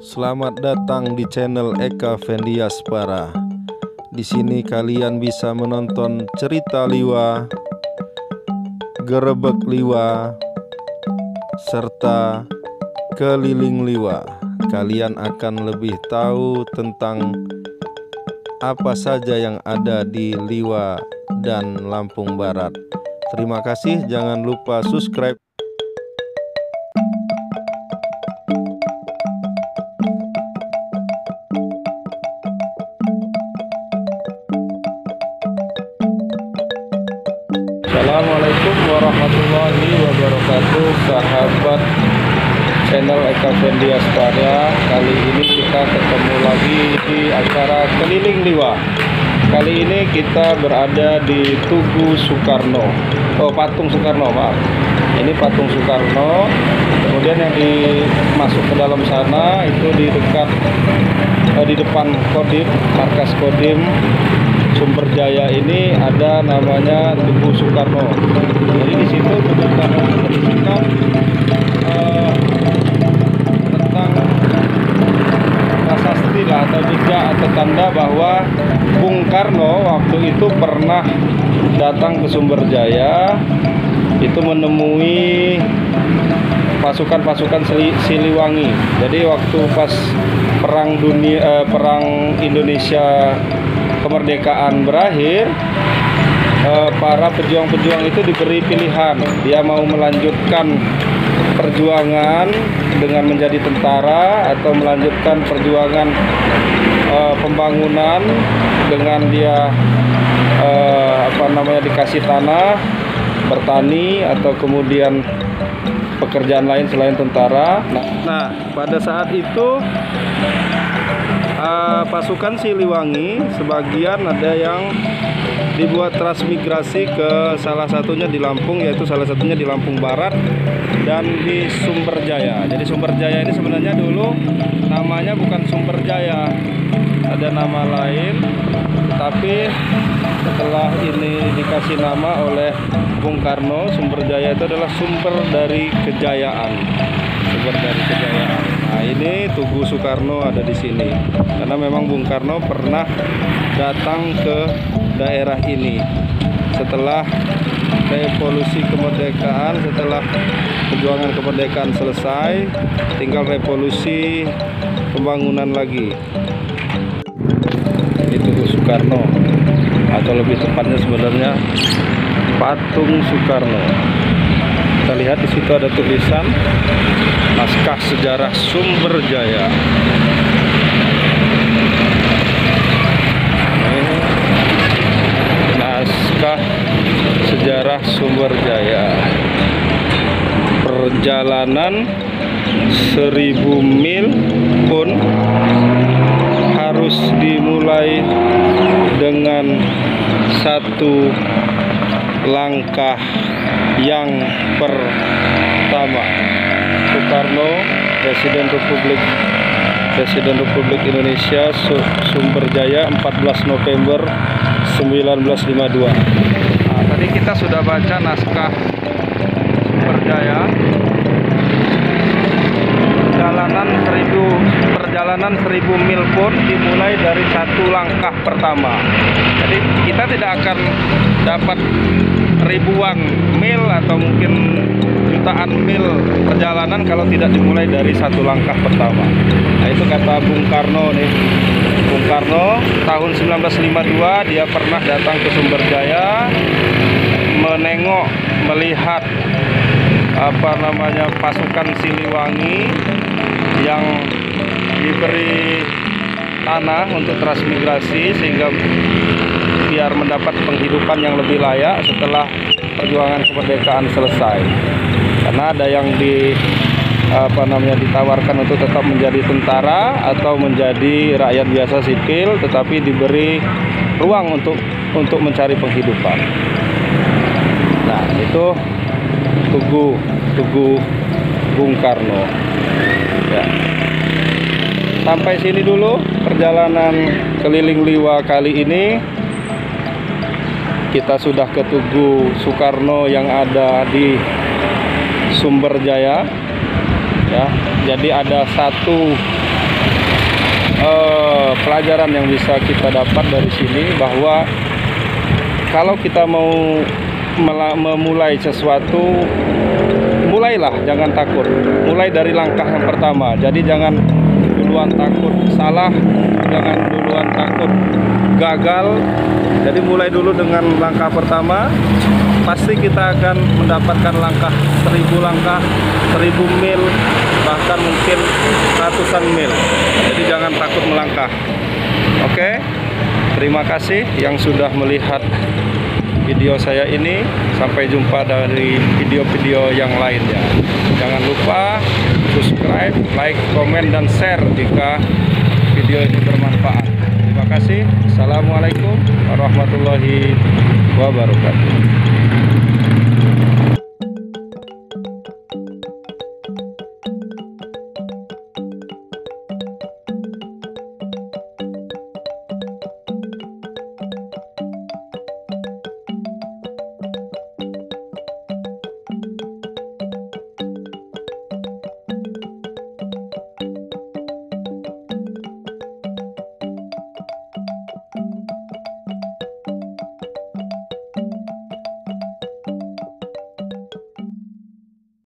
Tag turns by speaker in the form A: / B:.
A: Selamat datang di channel Eka Fendiaspara. Di sini kalian bisa menonton cerita liwa, gerebek liwa, serta keliling liwa. Kalian akan lebih tahu tentang apa saja yang ada di Liwa dan Lampung Barat. Terima kasih, jangan lupa subscribe. Assalamualaikum warahmatullahi wabarakatuh, sahabat channel Eka Fendiaspara. Kali ini kita ketemu lagi di acara keliling liwa. Kali ini kita berada di Tugu Soekarno. Patung Soekarno, maaf. Ini Patung Soekarno. Kemudian yang masuk ke dalam sana itu di depan Kodim, markas Kodim Sumber Jaya ini ada namanya Tugu Soekarno. Jadi di situ kita menceritakan tentang prasasti lah, atau jejak atau tanda bahwa Bung Karno waktu itu pernah datang ke Sumber Jaya, itu menemui pasukan-pasukan Siliwangi. Jadi waktu pas perang Indonesia kemerdekaan berakhir, para pejuang-pejuang itu diberi pilihan, dia mau melanjutkan perjuangan dengan menjadi tentara atau melanjutkan perjuangan pembangunan dengan dia dikasih tanah, bertani, atau kemudian pekerjaan lain selain tentara. Nah, pada saat itu pasukan Siliwangi sebagian ada yang dibuat transmigrasi ke salah satunya di Lampung, yaitu salah satunya di Lampung Barat dan di Sumber Jaya. Jadi Sumber Jaya ini sebenarnya dulu namanya bukan Sumber Jaya, ada nama lain, tapi setelah ini dikasih nama oleh Bung Karno, Sumber Jaya itu adalah sumber dari kejayaan. Sumber dari kejayaan. Nah, ini Tugu Soekarno ada di sini karena memang Bung Karno pernah datang ke daerah ini setelah revolusi kemerdekaan, setelah perjuangan kemerdekaan selesai, tinggal revolusi pembangunan lagi. Ini Tugu Soekarno, atau lebih tepatnya sebenarnya Patung Soekarno. Kita lihat di situ ada tulisan naskah sejarah Sumber Jaya. Ini naskah sejarah Sumber Jaya. Perjalanan 1000 mil pun harus dimulai dengan satu langkah yang pertama. Soekarno, Presiden Republik Indonesia, Sumber Jaya, 14 November 1952. Nah, tadi kita sudah baca naskah Sumber Jaya. Perjalanan 1000 mil pun dimulai dari satu langkah pertama. Jadi kita tidak akan dapat ribuan mil atau mungkin jutaan mil perjalanan kalau tidak dimulai dari satu langkah pertama. Nah, itu kata Bung Karno nih. Bung Karno tahun 1952 dia pernah datang ke Sumber Jaya, melihat pasukan Siliwangi yang diberi tanah untuk transmigrasi sehingga biar mendapat penghidupan yang lebih layak setelah perjuangan kemerdekaan selesai. Karena ada yang ditawarkan untuk tetap menjadi tentara atau menjadi rakyat biasa sipil, tetapi diberi ruang untuk mencari penghidupan. Nah, itu Tugu Bung Karno. Ya. Sampai sini dulu perjalanan keliling liwa kali ini. Kita sudah ke Tugu Soekarno yang ada di Sumber Jaya. Ya, jadi ada satu pelajaran yang bisa kita dapat dari sini, bahwa kalau kita mau memulai sesuatu, mulailah, jangan takut. Mulai dari langkah yang pertama. Jadi jangan duluan takut salah, jangan duluan takut gagal. Jadi mulai dulu dengan langkah pertama. Pasti kita akan mendapatkan langkah 1000 langkah, 1000 mil, bahkan mungkin ratusan mil. Jadi jangan takut melangkah. Oke, terima kasih yang sudah melihat video saya ini. Sampai jumpa dari video-video yang lainnya. Jangan lupa subscribe, like, komen, dan share jika video ini bermanfaat. Terima kasih. Assalamualaikum warahmatullahi wabarakatuh.